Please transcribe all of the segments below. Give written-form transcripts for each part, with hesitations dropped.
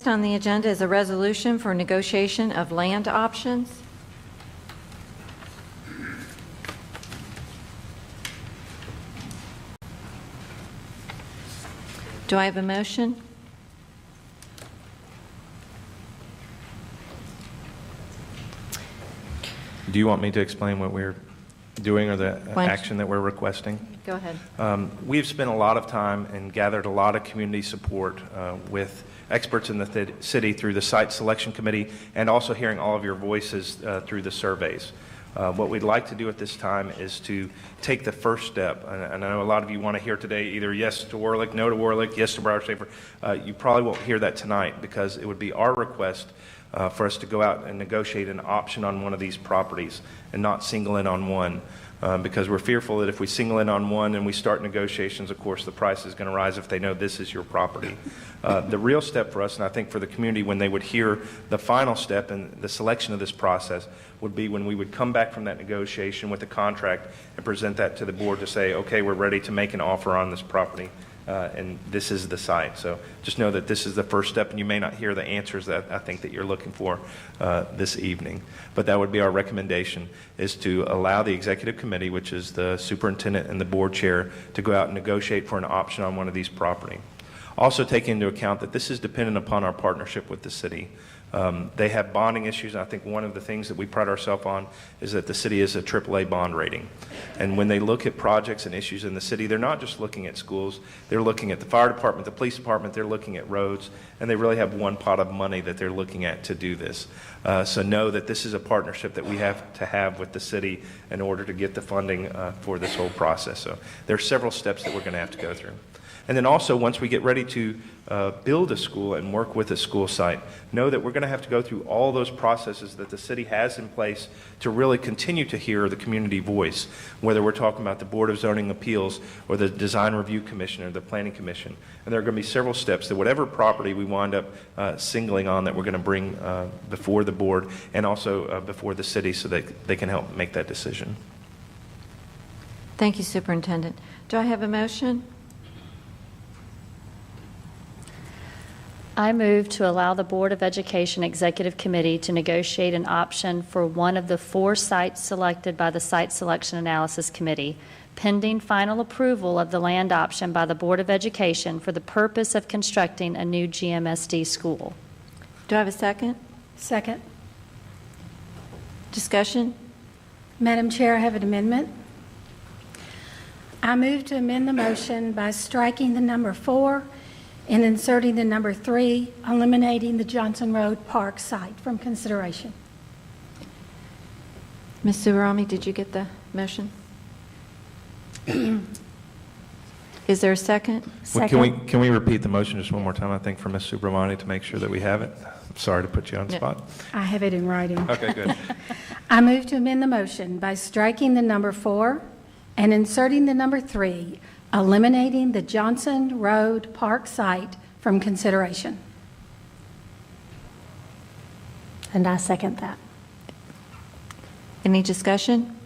On the agenda is a resolution for negotiation of land options. Do I have a motion? Do you want me to explain what we're doing or the action that we're requesting? Go ahead. We've spent a lot of time and gathered a lot of community support with experts in the city through the site selection committee and also hearing all of your voices through the surveys. What we'd like to do at this time is to take the first step. And I know a lot of you want to hear today either yes to Warlick, no to Warlick, yes to Broward Schaefer. You probably won't hear that tonight because it would be our request for us to go out and negotiate an option on one of these properties and not single in on one. Because we're fearful that if we single in on one and we start negotiations, of course, the price is going to rise if they know this is your property. The real step for us, and I think for the community when they would hear the final step in the selection of this process, would be when we would come back from that negotiation with a contract and present that to the board to say, okay, we're ready to make an offer on this property. And this is the site. So just know that this is the first step, and you may not hear the answers that I think that you're looking for this evening. But that would be our recommendation, is to allow the executive committee, which is the superintendent and the board chair, to go out and negotiate for an option on one of these property. Also take into account that this is dependent upon our partnership with the city. They have bonding issues, and I think one of the things that we pride ourselves on is that the city is a AAA bond rating. And when they look at projects and issues in the city, they're not just looking at schools, they're looking at the fire department, the police department, they're looking at roads, and they really have one pot of money that they're looking at to do this. So know that this is a partnership that we have to have with the city in order to get the funding for this whole process. So there are several steps that we're going to have to go through. And then also, once we get ready to build a school and work with a school site, know that we're going to have to go through all those processes that the city has in place to really continue to hear the community voice, whether we're talking about the Board of Zoning Appeals or the Design Review Commission or the Planning Commission. And there are going to be several steps that whatever property we wind up singling on that we're going to bring before the board and also before the city so that they can help make that decision. Thank you, Superintendent. Do I have a motion? I move to allow the Board of Education Executive Committee to negotiate an option for one of the 4 sites selected by the Site Selection Analysis Committee, pending final approval of the land option by the Board of Education for the purpose of constructing a new GMSD school. Do I have a second? Second. Discussion? Madam Chair, I have an amendment. I move to amend the motion by striking the number 4 and inserting the number 3, eliminating the Johnson Road Park site from consideration. Ms. Subarami, did you get the motion? Is there a second? Well, can we repeat the motion just one more time, I think, for Ms. Subramani to make sure that we have it? I'm sorry to put you on the spot. I have it in writing. Okay, good. I move to amend the motion by striking the number 4 and inserting the number 3, eliminating the Johnson Road Park site from consideration. And I second that. Any discussion?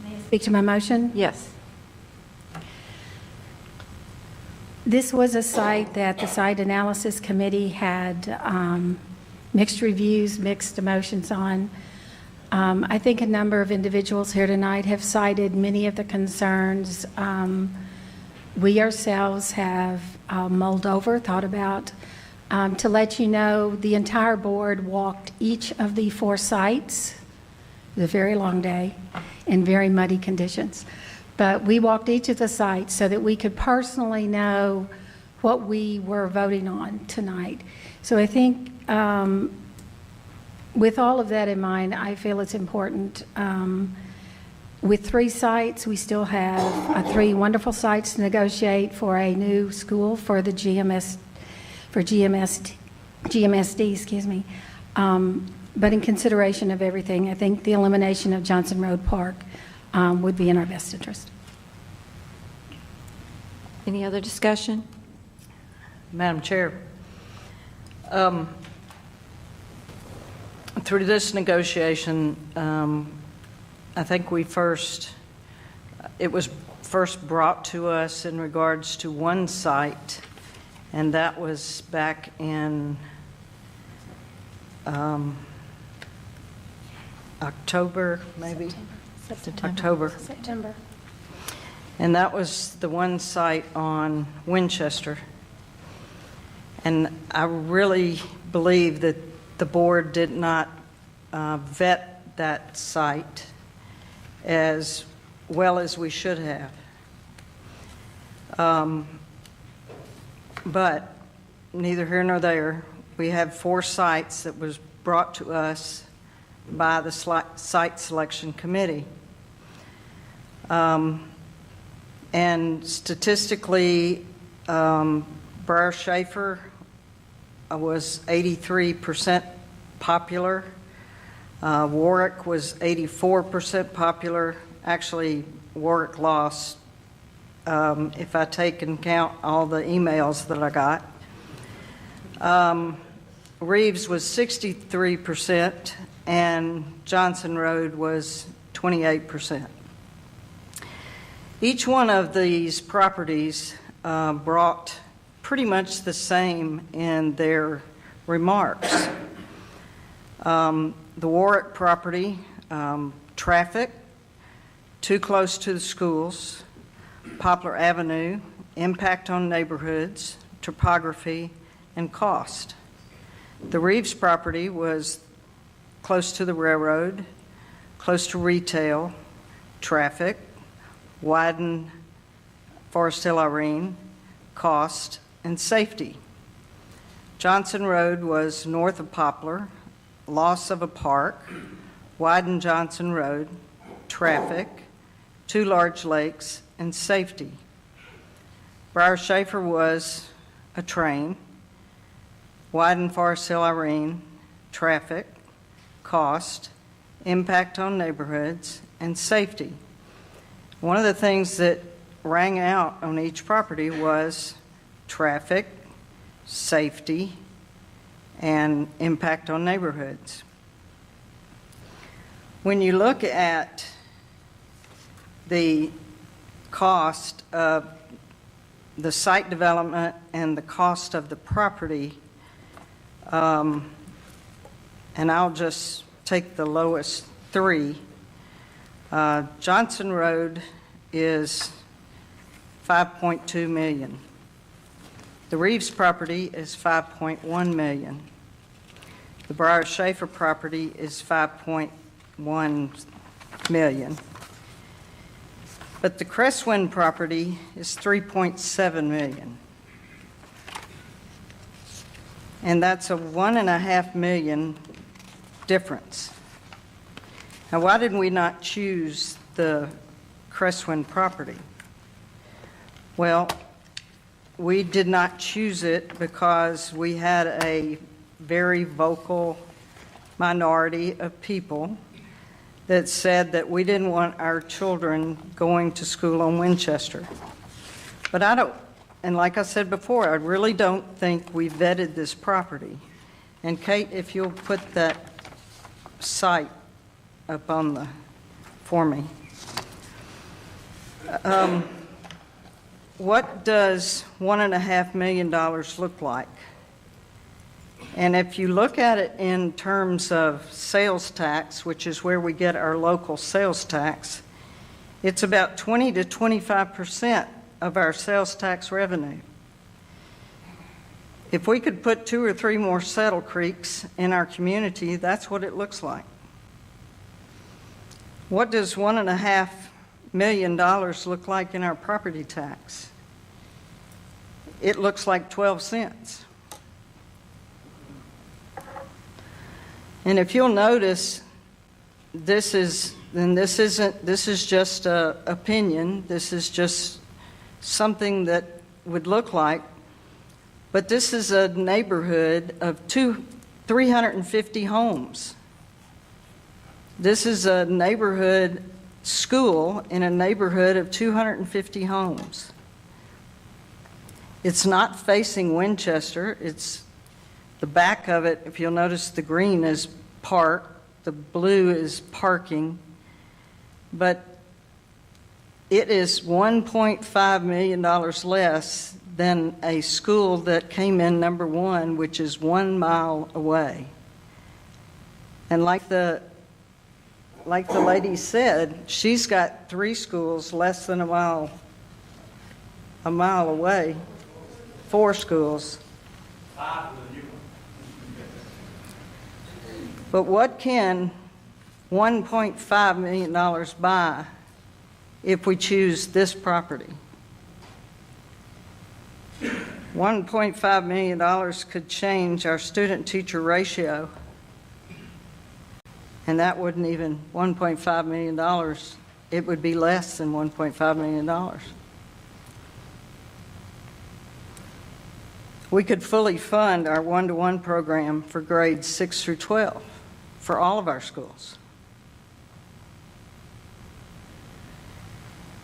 May I speak to my motion? Yes. This was a site that the Site Analysis Committee had mixed reviews, mixed emotions on. I think a number of individuals here tonight have cited many of the concerns we ourselves have mulled over, thought about. To let you know, the entire board walked each of the 4 sites. It was a very long day in very muddy conditions. But we walked each of the sites so that we could personally know what we were voting on tonight. So I think with all of that in mind, I feel it's important. With 3 sites, we still have 3 wonderful sites to negotiate for a new school for the GMSD, excuse me. But in consideration of everything, I think the elimination of Johnson Road Park would be in our best interest. Any other discussion? Madam Chair, through this negotiation, I think it was first brought to us in regards to one site, and that was back in October, maybe? October. September. And that was the one site on Winchester. And I really believe that the board did not vet that site as well as we should have. But neither here nor there, we have 4 sites that was brought to us by the site selection committee. And statistically, Briar Schaefer was 83% popular. Warwick was 84% popular. Actually, Warwick lost, if I take and count all the emails that I got. Reeves was 63%, and Johnson Road was 28%. Each one of these properties brought pretty much the same in their remarks. The Warwick property, traffic, too close to the schools, Poplar Avenue, impact on neighborhoods, topography, and cost. The Reeves property was close to the railroad, close to retail, traffic, widen Forest Hill Irene, cost, and safety. Johnson Road was north of Poplar, loss of a park, widen Johnson Road, traffic, 2 large lakes, and safety. Briar Schaefer was a train, widen Forest Hill Irene, traffic, cost, impact on neighborhoods, and safety. One of the things that rang out on each property was traffic, safety, and impact on neighborhoods. When you look at the cost of the site development and the cost of the property, and I'll just take the lowest 3. Johnson Road is $5.2 million. The Reeves property is $5.1 million. The Briar Schaefer property is $5.1 million. But the Crestwind property is $3.7 million. And that's a $1.5 million difference. Now, why did we not choose the Crestwind property? Well, we did not choose it because we had a very vocal minority of people that said that we didn't want our children going to school on Winchester. But I don't, and like I said before, I really don't think we vetted this property. And Kate, if you'll put that site up on the, for me. What does $1.5 million look like? And if you look at it in terms of sales tax, which is where we get our local sales tax, it's about 20 to 25% of our sales tax revenue. If we could put 2 or 3 more Settle Creeks in our community, that's what it looks like. What does $1.5 million look like in our property tax? It looks like 12 cents. And if you'll notice, this is just an opinion. This is just something that would look like. But this is a neighborhood of 350 homes. This is a neighborhood school in a neighborhood of 250 homes. It's not facing Winchester. It's the back of it. If you'll notice, the green is park, the blue is parking, but it is $1.5 million less than a school that came in number one, which is 1 mile away. And like the lady said, she's got 3 schools less than a mile away, 4 schools. But what can $1.5 million buy if we choose this property? $1.5 million could change our student-teacher ratio, and that wouldn't even $1.5 million. It would be less than $1.5 million. We could fully fund our one-to-one program for grades 6 through 12 for all of our schools.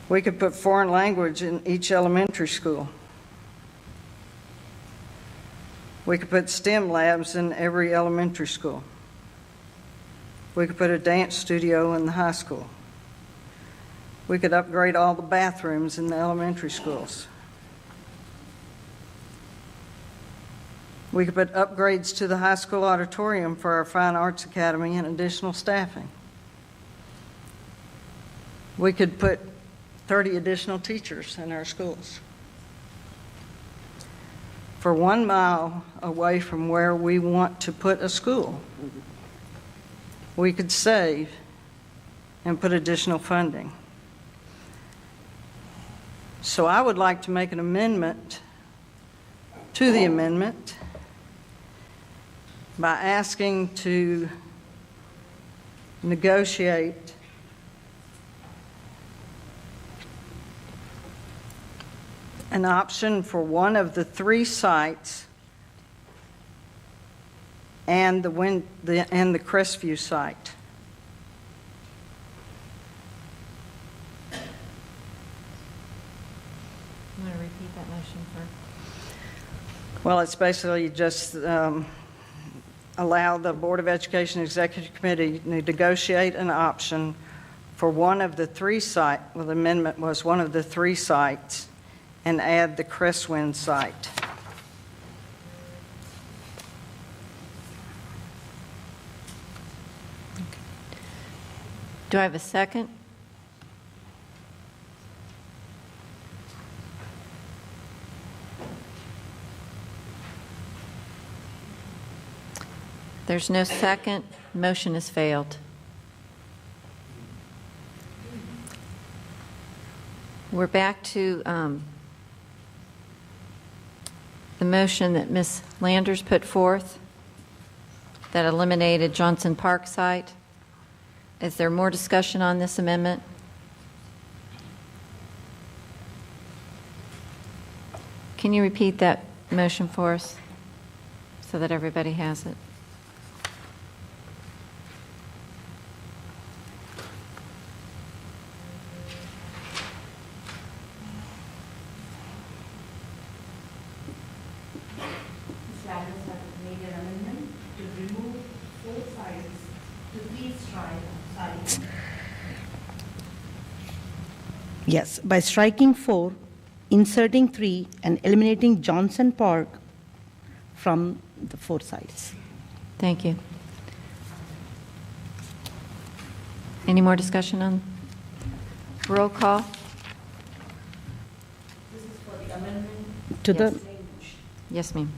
We could put foreign language in each elementary school. We could put STEM labs in every elementary school. We could put a dance studio in the high school. We could upgrade all the bathrooms in the elementary schools. We could put upgrades to the high school auditorium for our Fine Arts Academy and additional staffing. We could put 30 additional teachers in our schools. For 1 mile away from where we want to put a school, we could save and put additional funding. So I would like to make an amendment to the amendment by asking to negotiate an option for one of the 3 sites and the Crestview site. You want to repeat that motion for? Well, it's basically just allow the Board of Education Executive Committee to negotiate an option for one of the 3 sites. Well, the amendment was one of the 3 sites, and add the Crestwind site. Do I have a second? There's no second. Motion has failed. We're back to the motion that Ms. Landers put forth that eliminated Johnson Park site. Is there more discussion on this amendment? Can you repeat that motion for us so that everybody has it? Yes, by striking 4, inserting 3, and eliminating Johnson Park from the 4 sites. Thank you. Any more discussion on? Roll call. This is for the amendment? To Yes. the Yes, ma'am.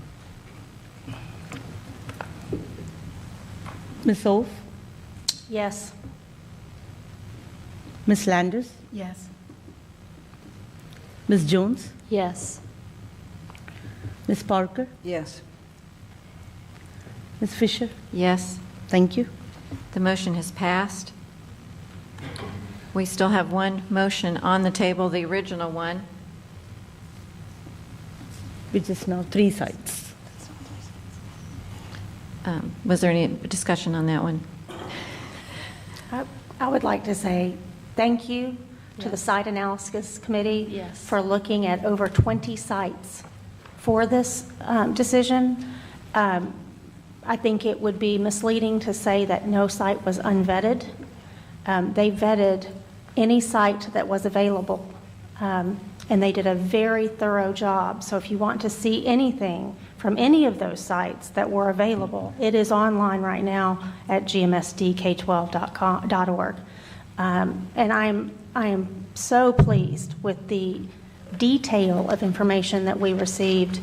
Ms. Oaf, Yes. Ms. Landers, Yes. Ms. Jones, Yes. Ms. Parker, Yes. Ms. Fisher. Yes. Thank you. The motion has passed. We still have one motion on the table, the original one. Which is now 3 sites. Was there any discussion on that one? I would like to say thank you to the Site Analysis Committee Yes. for looking at over 20 sites for this decision. I think it would be misleading to say that no site was unvetted. They vetted any site that was available. and they did a very thorough job. So if you want to see anything from any of those sites that were available, it is online right now at gmsdk12.org. And I am so pleased with the detail of information that we received,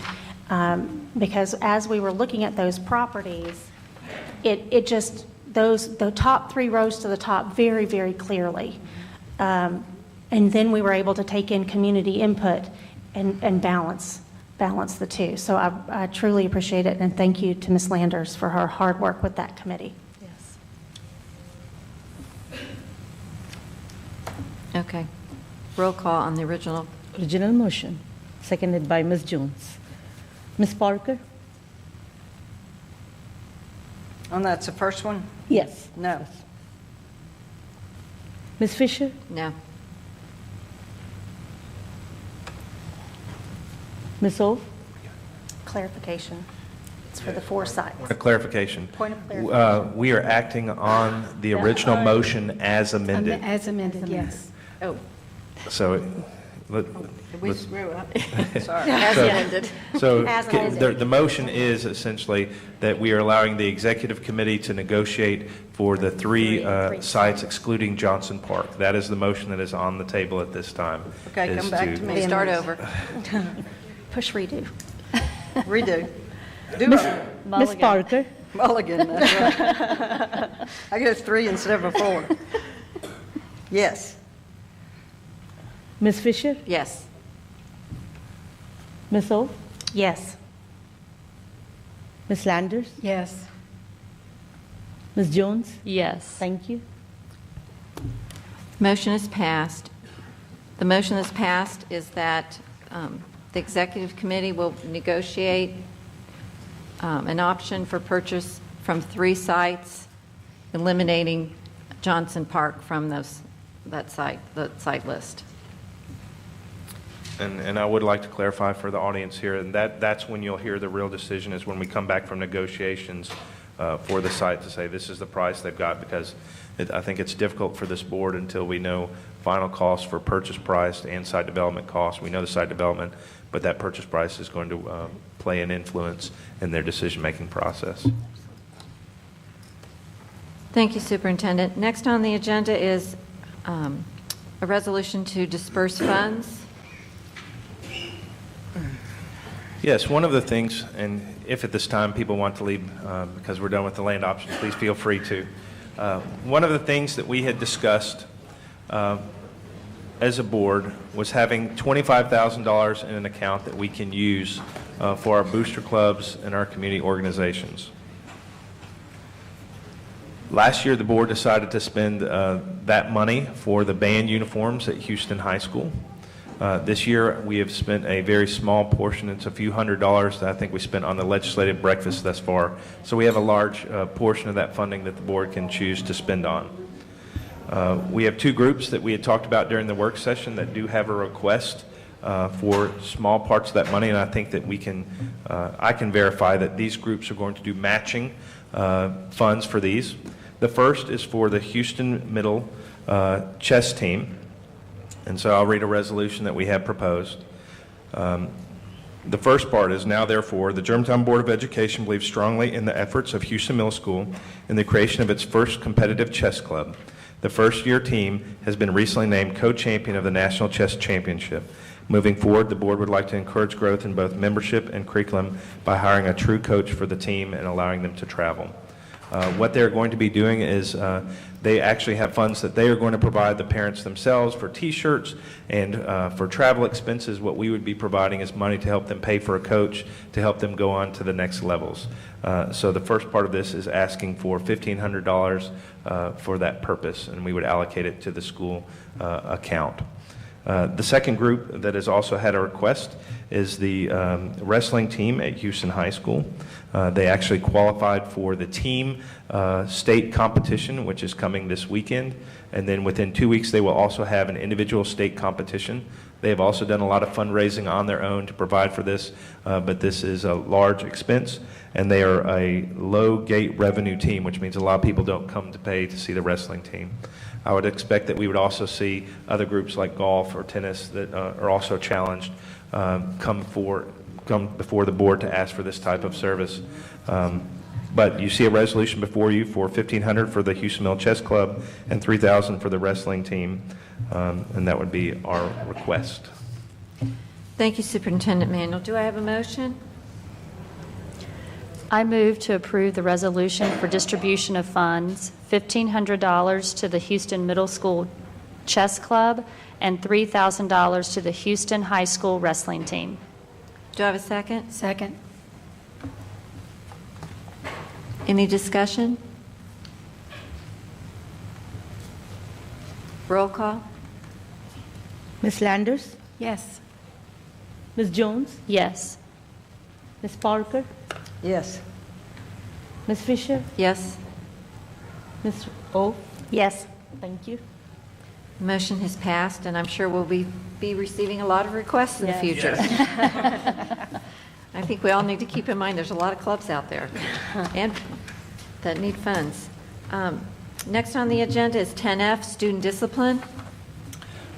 because as we were looking at those properties, it just, the top 3 rows to the top very, very clearly. And then we were able to take in community input and balance the two. So I truly appreciate it, and thank you to Ms. Landers for her hard work with that committee. Yes. Okay. Roll call on the original. Original motion, seconded by Ms. Jones. Ms. Parker? And that's the first one? Yes. No. Ms. Fisher? No. Ms. Ove? Clarification. It's for the 4 sites. A clarification. Point of clarification. We are acting on the original motion as amended. As amended, yes. Oh, So, we screw up. Sorry. As So- amended. so As amended. the motion is essentially that we are allowing the executive committee to negotiate for the 3 sites excluding Johnson Park. That is the motion that is on the table at this time. Okay, is come back to me. We start over. Push redo. Redo. Do Ms. it. Ms. Parker? Mulligan, that's right. I get 3 instead of a 4. Yes. Ms. Fisher? Yes. Ms. Ove? Yes. Ms. Landers? Yes. Ms. Jones? Yes. Thank you. Motion is passed. The motion that's passed is that the executive committee will negotiate an option for purchase from 3 sites, eliminating Johnson Park from the site list. And I would like to clarify for the audience here, and that's when you'll hear the real decision, is when we come back from negotiations for the site to say this is the price they've got, because I think it's difficult for this board until we know final costs for purchase price and site development costs. We know the site development, but that purchase price is going to play an influence in their decision-making process. Thank you, Superintendent. Next on the agenda is a resolution to disperse funds. Yes, one of the things, and if at this time people want to leave because we're done with the land options, please feel free to. One of the things that we had discussed as a board was having $25,000 in an account that we can use for our booster clubs and our community organizations. Last year, the board decided to spend that money for the band uniforms at Houston High School. This year, we have spent a very small portion. It's a few $100s that I think we spent on the legislative breakfast thus far. So we have a large portion of that funding that the board can choose to spend on. We have 2 groups that we had talked about during the work session that do have a request for small parts of that money, and I think that we can, I can verify that these groups are going to do matching funds for these. The first is for the Houston Middle chess team. And so I'll read a resolution that we have proposed. The first part is, now therefore, the Germantown Board of Education believes strongly in the efforts of Houston Middle School in the creation of its first competitive chess club. The first-year team has been recently named co-champion of the National Chess Championship. Moving forward, the board would like to encourage growth in both membership and curriculum by hiring a true coach for the team and allowing them to travel. What they're going to be doing is they actually have funds that they are going to provide the parents themselves for T-shirts and for travel expenses. What we would be providing is money to help them pay for a coach to help them go on to the next levels. So the first part of this is asking for $1,500 for that purpose, and we would allocate it to the school account. The second group that has also had a request is the wrestling team at Houston High School. They actually qualified for the team state competition, which is coming this weekend. And then within 2 weeks, they will also have an individual state competition. They have also done a lot of fundraising on their own to provide for this, but this is a large expense. And they are a low gate revenue team, which means a lot of people don't come to pay to see the wrestling team. I would expect that we would also see other groups like golf or tennis that are also challenged come before the board to ask for this type of service. But you see a resolution before you for $1,500 for the Houston Mill Chess Club and $3,000 for the wrestling team, and that would be our request. Thank you, Superintendent Manuel. Do I have a motion? I move to approve the resolution for distribution of funds, $1,500 to the Houston Middle School Chess Club and $3,000 to the Houston High School wrestling team. Do I have a second? Second. Any discussion? Roll call? Ms. Landers, Yes. Ms. Jones, Yes. Ms. Parker, Yes. Ms. Fisher, Yes. Ms. O. Yes. Thank you. Motion has passed, and I'm sure we'll be receiving a lot of requests in the future. I think we all need to keep in mind there's a lot of clubs out there and that need funds. Next on the agenda is 10F, student discipline.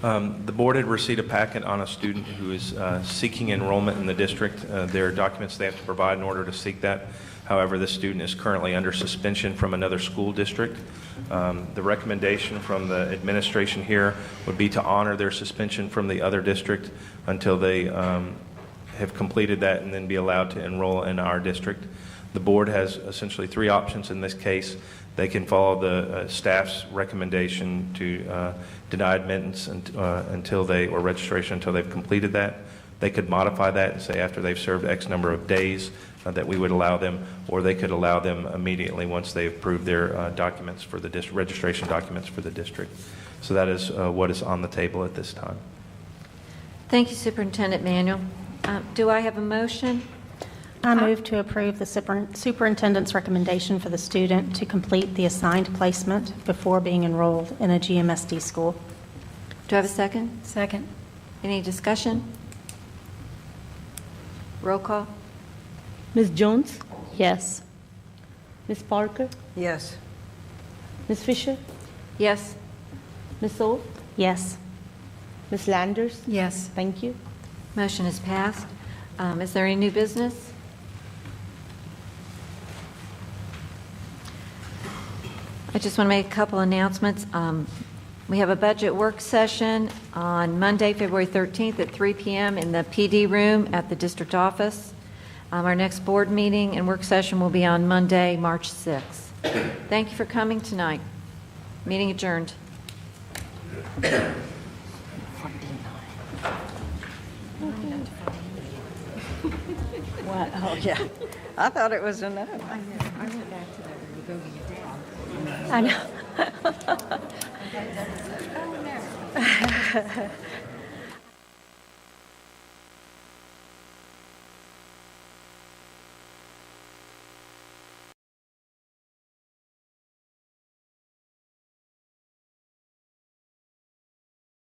The board had received a packet on a student who is seeking enrollment in the district. There are documents they have to provide in order to seek that. However, this student is currently under suspension from another school district. The recommendation from the administration here would be to honor their suspension from the other district until they have completed that and then be allowed to enroll in our district. The board has essentially three options in this case. They can follow the staff's recommendation to deny admittance or registration until they've completed that. They could modify that and say after they've served X number of days that we would allow them, or they could allow them immediately once they've approved their documents for the registration documents for the district. So that is what is on the table at this time. Thank you, Superintendent Manuel. Do I have a motion? I move to approve the superintendent's recommendation for the student to complete the assigned placement before being enrolled in a GMSD school. Do I have a second? Second. Any discussion? Roll call? Ms. Jones, Yes. Ms. Parker, Yes. Ms. Fisher, Yes. Ms. O. Yes. Ms. Landers. Yes. Thank you. Motion is passed. Is there any new business? I just want to make a couple announcements. We have a budget work session on Monday, February 13th at 3 p.m. in the PD room at the district office. Our next board meeting and work session will be on Monday, March 6th. Thank you for coming tonight. Meeting adjourned. What? Oh, yeah. I thought it was a no. I know.